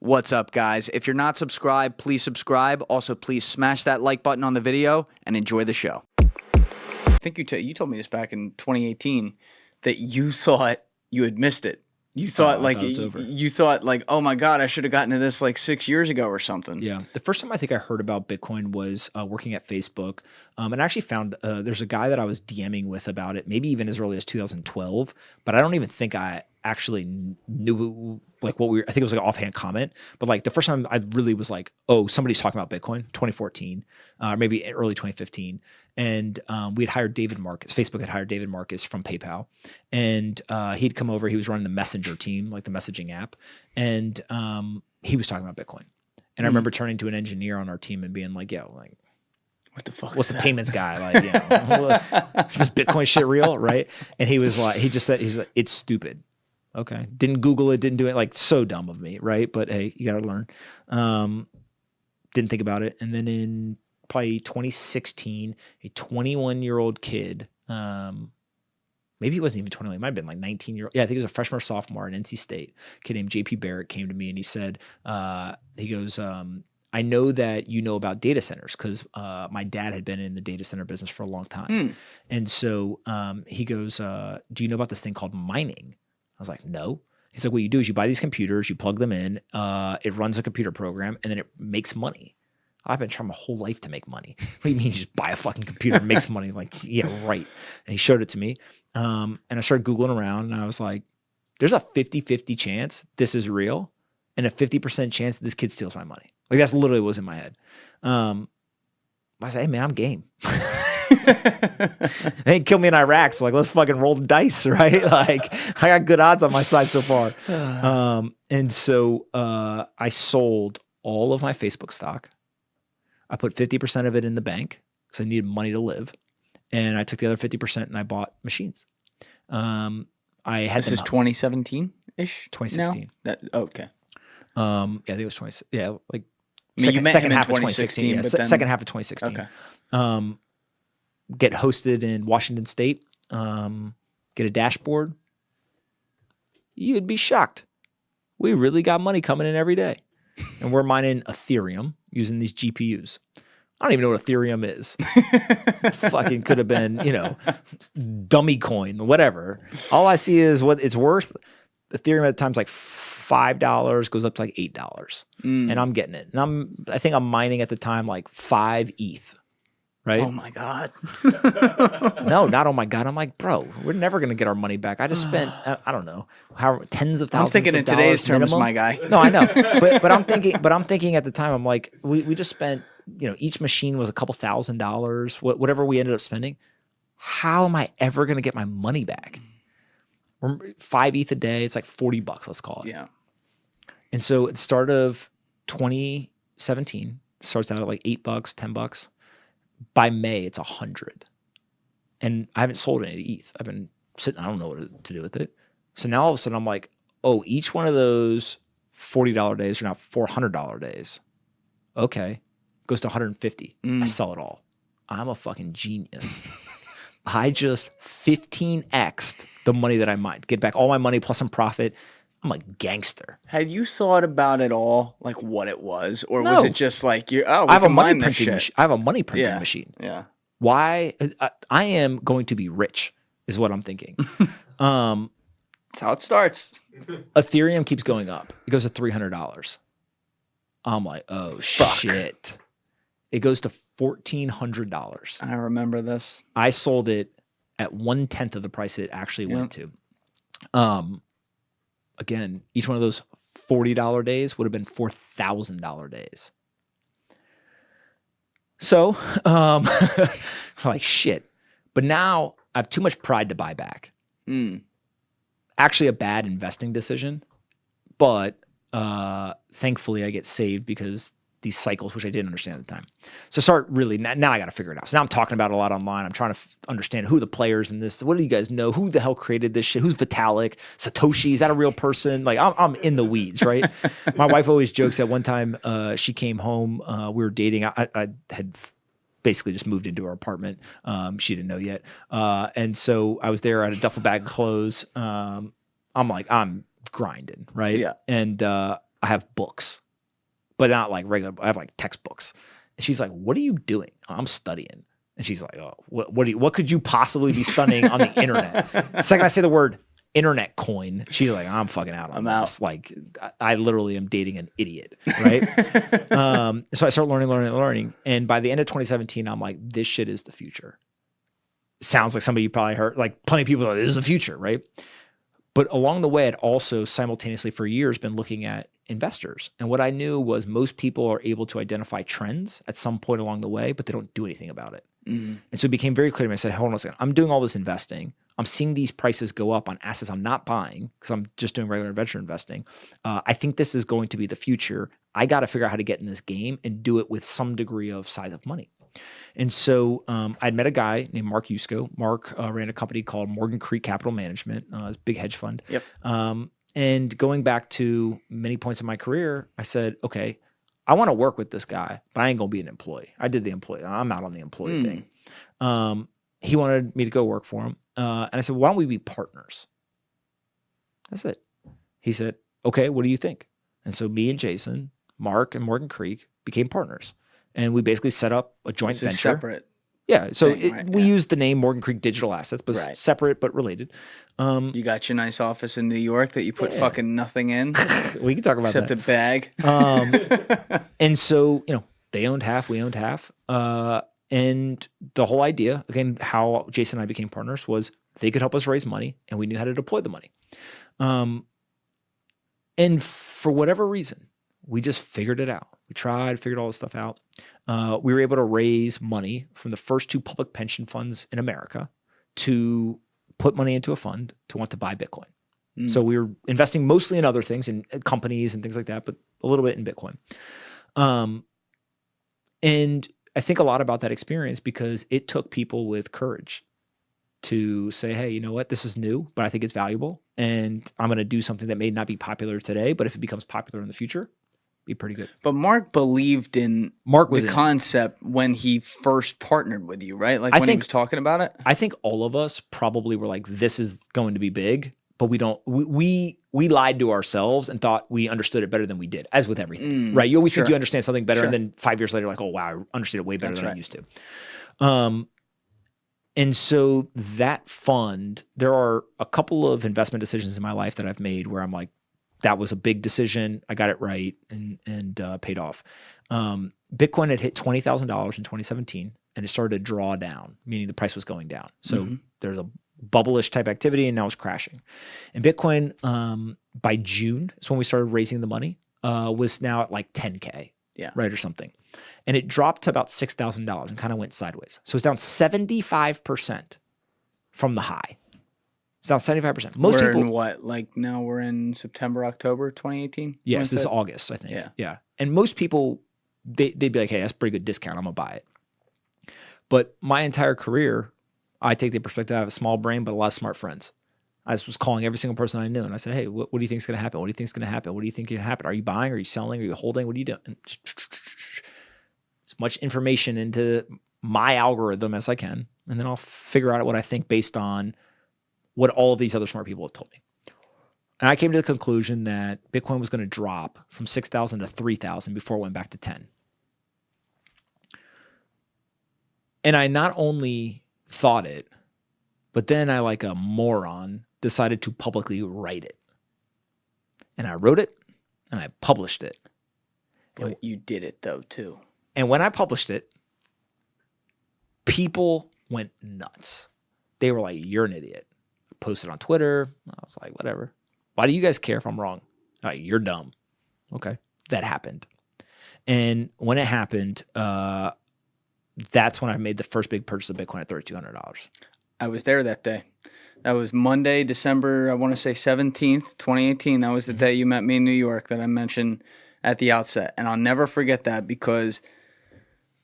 What's up, guys? If you're not subscribed, please subscribe. Also, please smash that like button on the video and enjoy the show. I think you told me this back in 2018 that you thought you had missed it. You thought you thought like, oh my God, I should have gotten to this like 6 years ago or something. Yeah. The first time I think I heard about Bitcoin was working at Facebook. And I actually found there's a guy that I was DMing with about it, maybe even as early as 2012, but I don't even think I actually knew like what I think it was like an offhand comment, but like the first time I really was like, oh, somebody's talking about Bitcoin, 2014, maybe early 2015. And we had hired David Marcus. Facebook had hired David Marcus from PayPal. And he'd come over. He was running the Messenger team, like the messaging app. And he was talking about Bitcoin. And I remember turning to an engineer on our team and being like, yo, like, what the fuck? What's the payments guy? Like, you know, is this Bitcoin shit real? Right. And he was like, he's like, it's stupid. Okay. Didn't Google it, didn't do it. Like, so dumb of me. Right. But hey, you got to learn. Didn't think about it. And then in probably 2016, a 21-year-old kid, maybe he wasn't even 21, he might have been like 19-year-old. Yeah, I think he was a freshman or sophomore at NC State. A kid named JP Barrett came to me and he said, he goes, I know that you know about data centers because my dad had been in the data center business for a long time. And so he goes, do you know about this thing called mining? I was like, no. He's like, what you do is you buy these computers, you plug them in, it runs a computer program, and then it makes money. I've been trying my whole life to make money. What do you mean you just buy a fucking computer and makes money? Like, yeah, right. And he showed it to me. And I started Googling around and I was like, there's a 50-50 chance this is real and a 50% chance that this kid steals my money. Like that's literally what was in my head. I said, hey man, I'm game. They ain't kill me in Iraq. So like, let's fucking roll the dice, right? Like I got good odds on my side so far. And so I sold all of my Facebook stock. I put 50% of it in the bank because I needed money to live. And I took the other 50% and I bought machines. I had This is 2017-ish? 2016. Okay. Yeah, I think it was 20. Yeah, like second half of 2016. Yeah, second half of 2016. Okay. Get hosted in Washington State. Get a dashboard. You'd be shocked. We really got money coming in every day. And we're mining Ethereum using these GPUs. I don't even know what Ethereum is. Fucking could have been, you know, dummy coin, whatever. All I see is what it's worth. Ethereum at the time's like $5, goes up to like $8. And I'm getting it. And I think I'm mining at the time like 5 ETH. Right? Oh my God. No, not oh my God. I'm like, bro, we're never going to get our money back. I just spent, I don't know, how tens of thousands of dollars. I'm thinking in today's terms, minimum. my guy. No, I know. But I'm thinking at the time, I'm like, we just spent, you know, each machine was a couple $1,000s, whatever we ended up spending. How am I ever going to get my money back? 5 ETH a day, it's like $40, let's call it. Yeah. And so at the start of 2017, starts out at like $8, $10. By May, it's 100. And I haven't sold any ETH. I've been sitting, I don't know what to do with it. So now all of a sudden I'm like, oh, each one of those $40 days are now $400 days. Okay. Goes to 150. I sell it all. I'm a fucking genius. I just 15x'd the money that I mined. Get back all my money plus some profit. I'm a gangster. Had you thought about it all, like what it was, or No. was it just like I have a money printing machine. I have a money printing machine. Yeah. Why? I am going to be rich, is what I'm thinking. That's how it starts. Ethereum keeps going up. It goes to $300. I'm like, oh shit! It goes to $1,400. I remember this. I sold it at 1/10 of the price it actually went to. Again, each one of those $40 days would have been $4,000 days. So, like shit. But now I have too much pride to buy back. Actually a bad investing decision, but thankfully I get saved because these cycles, which I didn't understand at the time. So start really, now I got to figure it out. So now I'm talking about it a lot online. I'm trying to understand who the players in this, what do you guys know? Who the hell created this shit? Who's Vitalik? Satoshi? Is that a real person? Like I'm in the weeds, right? My wife always jokes that one time she came home, we were dating. I had basically just moved into her apartment. She didn't know yet. And so I was there, I had a duffel bag of clothes. I'm grinding, right? Yeah. And I have books, but not like regular. I have like textbooks. And she's like, what are you doing? I'm studying. And she's like, oh, what could you possibly be studying on the internet? The second I say the word internet coin, she's like, I'm fucking out on this. Like, I literally am dating an idiot, right? So I start learning. And by the end of 2017, I'm like, this shit is the future. Sounds like somebody you probably heard, like plenty of people are like, this is the future, right? But along the way, I'd also simultaneously for years been looking at investors. And what I knew was most people are able to identify trends at some point along the way, but they don't do anything about it. Mm-hmm. And so it became very clear to me. I said, hold on a second. I'm doing all this investing. I'm seeing these prices go up on assets I'm not buying because I'm just doing regular venture investing. I think this is going to be the future. I got to figure out how to get in this game and do it with some degree of size of money. And so I'd met a guy named Mark Yusko. Mark ran a company called Morgan Creek Capital Management, a big hedge fund. Yep. And going back to many points in my career, I said, okay, I want to work with this guy, but I ain't going to be an employee. I did the employee. I'm out on the employee thing. He wanted me to go work for him. And I said, why don't we be partners? That's it. He said, okay, what do you think? And so me and Jason, Mark and Morgan Creek became partners. And we basically set up a joint venture. Separate. Yeah. So thing, we used the name Morgan Creek Digital Assets, but separate but related. You got your nice office in New York that you put fucking nothing in. We can talk about except that. a bag. And so, they owned half, we owned half. And the whole idea, again, how Jason and I became partners was they could help us raise money and we knew how to deploy the money. And for whatever reason, we just figured it out. We figured all this stuff out. We were able to raise money from the first 2 public pension funds in America to put money into a fund to want to buy Bitcoin. So we were investing mostly in other things, in companies and things like that, but a little bit in Bitcoin. And I think a lot about that experience because it took people with courage to say, hey, you know what? This is new, but I think it's valuable. And I'm going to do something that may not be popular today, but if it becomes popular in the future, be pretty good. But Mark believed in the concept when he first partnered with you, right? Like when he was talking about it? I think all of us probably were like, this is going to be big, but we lied to ourselves and thought we understood it better than we did, as with everything, right? You always think you understand something better, and then 5 years later, like, oh, wow, I understood it way better than I used to. And so that fund, there are a couple of investment decisions in my life that I've made where I'm like, that was a big decision. I got it right and paid off. Bitcoin had hit $20,000 in 2017 and it started to draw down, meaning the price was going down. So there's a bubble-ish type activity and now it's crashing. And Bitcoin, by June, is when we started raising the money, was now at like 10K, right, or something. And it dropped to about $6,000 and kind of went sideways. So it's down 75% from the high. It's down 75%. Most people in what? Like now we're in September, October 2018? Yes, this is August, I think. Yeah. And most people, they'd be like, hey, that's a pretty good discount. I'm going to buy it. But my entire career, I take the perspective, I have a small brain, but a lot of smart friends. I just was calling every single person I knew. And I said, hey, what do you think is going to happen? What do you think is going to happen? What do you think is going to happen? Are you buying? Are you selling? Are you holding? What are you doing? And as much information into my algorithm as I can. And then I'll figure out what I think based on what all of these other smart people have told me. And I came to the conclusion that Bitcoin was going to drop from 6,000 to 3,000 before it went back to 10. And I not only thought it, but then I, like a moron, decided to publicly write it. And I wrote it and I published it. But you did it though too. And when I published it, people went nuts. They were like, you're an idiot. I posted on Twitter. I was like, whatever. Why do you guys care if I'm wrong? Like, you're dumb. Okay. That happened. And when it happened, that's when I made the first big purchase of Bitcoin at $3,200. I was there that day. That was Monday, December, I want to say 17th, 2018. That was the day you met me in New York that I mentioned at the outset. And I'll never forget that because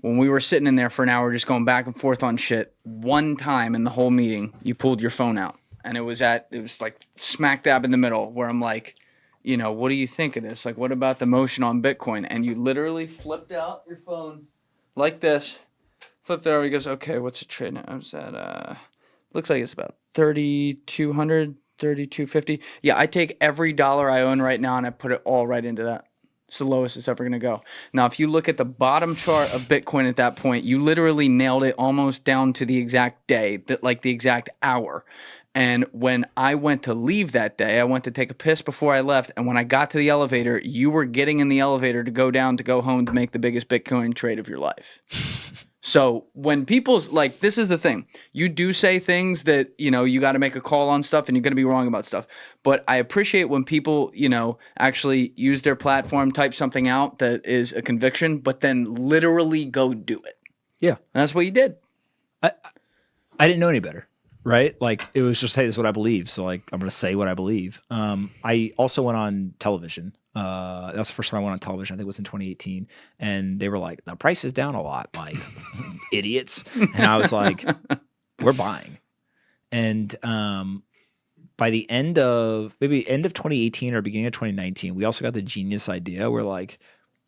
when we were sitting in there for an hour just going back and forth on shit, one time in the whole meeting, you pulled your phone out. And it was like smack dab in the middle where I'm like, you know, what do you think of this? Like, what about the motion on Bitcoin? And you literally flipped out your phone like this, flipped it over. He goes, okay, what's the trade now? I was at, looks like it's about 3,200, 32.50. Yeah, I take every dollar I own right now and I put it all right into that. It's the lowest it's ever going to go. Now, if you look at the bottom chart of Bitcoin at that point, you literally nailed it almost down to the exact day, like the exact hour. And when I went to leave that day, I went to take a piss before I left. And when I got to the elevator, you were getting in the elevator to go down to go home to make the biggest Bitcoin trade of your life. So when people's like, this is the thing, you do say things that, you know, you got to make a call on stuff and you're going to be wrong about stuff. But I appreciate when people, you know, actually use their platform, type something out that is a conviction, but then literally go do it. Yeah. And that's what you did. I didn't know any better, right? Like it was just, hey, this is what I believe. So like, I'm going to say what I believe. I also went on television. That was the first time I went on television. I think it was in 2018. And they were like, the price is down a lot, like idiots. And I was like, we're buying. And by the end of 2018 or beginning of 2019, we also got the genius idea. We're like,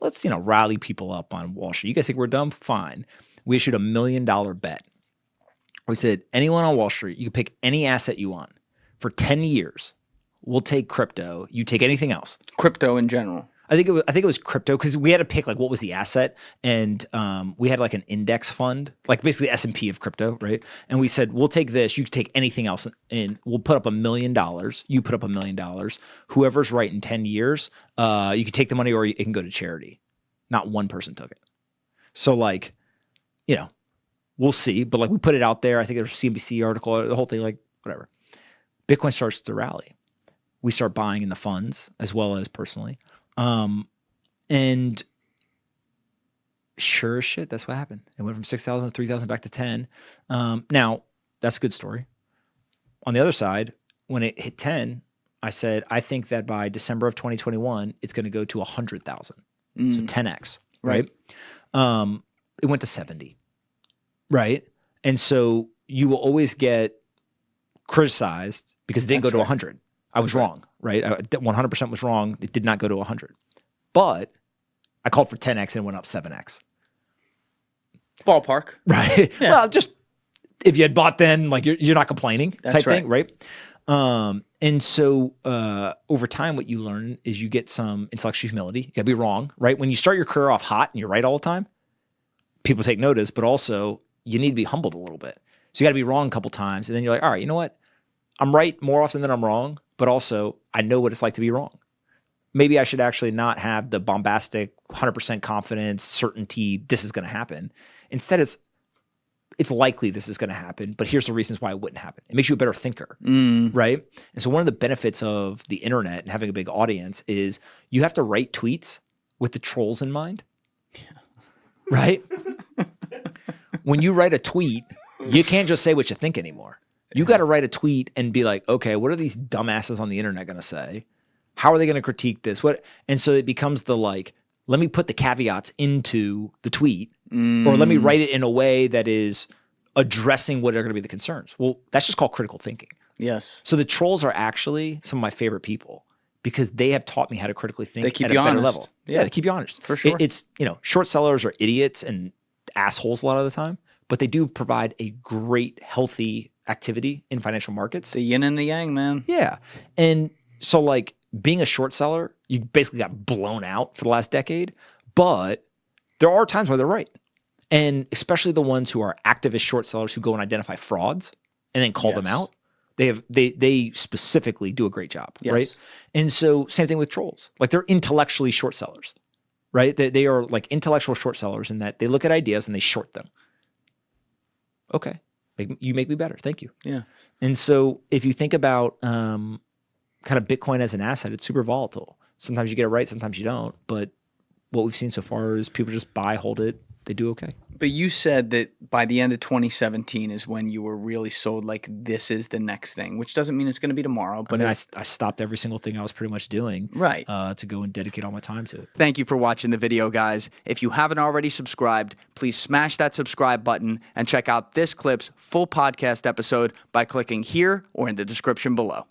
let's, you know, rally people up on Wall Street. You guys think we're dumb? Fine. We issued $1 million bet. We said, anyone on Wall Street, you can pick any asset you want for 10 years. We'll take crypto. You take anything else. Crypto in general. I think it was crypto because we had to pick like what was the asset, and we had like an index fund, like basically S&P of crypto, right? And we said we'll take this. You can take anything else, and we'll put up $1 million. You put up $1 million. Whoever's right in 10 years, you can take the money or it can go to charity. Not one person took it. So like, you know, we'll see. But like we put it out there. I think there's a CNBC article, the whole thing, like whatever. Bitcoin starts to rally. We start buying in the funds as well as personally. And sure as shit, that's what happened. It went from 6,000 to 3,000 back to 10. Now, that's a good story. On the other side, when it hit 10, I said, I think that by December of 2021, it's going to go to 100,000. So 10x, right? It went to 70, right? And so you will always get criticized because it didn't go to 100. I was wrong, right? I 100% was wrong. It did not go to 100. But I called for 10x and it went up 7x. Ballpark. Right? Yeah. Well, just if you had bought then, like you're not complaining type thing, right? And so over time, what you learn is you get some intellectual humility. You gotta be wrong, right? When you start your career off hot and you're right all the time, people take notice, but also you need to be humbled a little bit. So you gotta be wrong a couple times. And then you're like, all right, you know what? I'm right more often than I'm wrong, but also I know what it's like to be wrong. Maybe I should actually not have the bombastic 100% confidence, certainty this is going to happen. Instead, it's likely this is going to happen, but here's the reasons why it wouldn't happen. It makes you a better thinker, right? And so one of the benefits of the internet and having a big audience is you have to write tweets with the trolls in mind, right? When you write a tweet, you can't just say what you think anymore. You got to write a tweet and be like, okay, what are these dumbasses on the internet going to say? How are they going to critique this? And so it becomes the like, let me put the caveats into the tweet or let me write it in a way that is addressing what are going to be the concerns. Well, that's just called critical thinking. Yes. So the trolls are actually some of my favorite people because they have taught me how to critically think at a better honest. level. Yeah, they keep you honest. For sure. It's, you know, short sellers are idiots and assholes a lot of the time, but they do provide a great, healthy activity in financial markets. The yin and the yang, man. Yeah. And so like being a short seller, you basically got blown out for the last decade, but there are times where they're right. And especially the ones who are activist short sellers who go and identify frauds and then call them out. They specifically do a great job, right? And so same thing with trolls. Like they're intellectually short sellers, right? They are like intellectual short sellers in that they look at ideas and they short them. Okay. You make me better. Thank you. Yeah. And so if you think about kind of Bitcoin as an asset, it's super volatile. Sometimes you get it right, sometimes you don't. But what we've seen so far is people just buy, hold it. They do okay. But you said that by the end of 2017 is when you were really sold like this is the next thing, which doesn't mean it's going to be tomorrow. But I stopped every single thing I was pretty much doing to go and dedicate all my time to it. Thank you for watching the video, guys. If you haven't already subscribed, please smash that subscribe button and check out this clip's full podcast episode by clicking here or in the description below.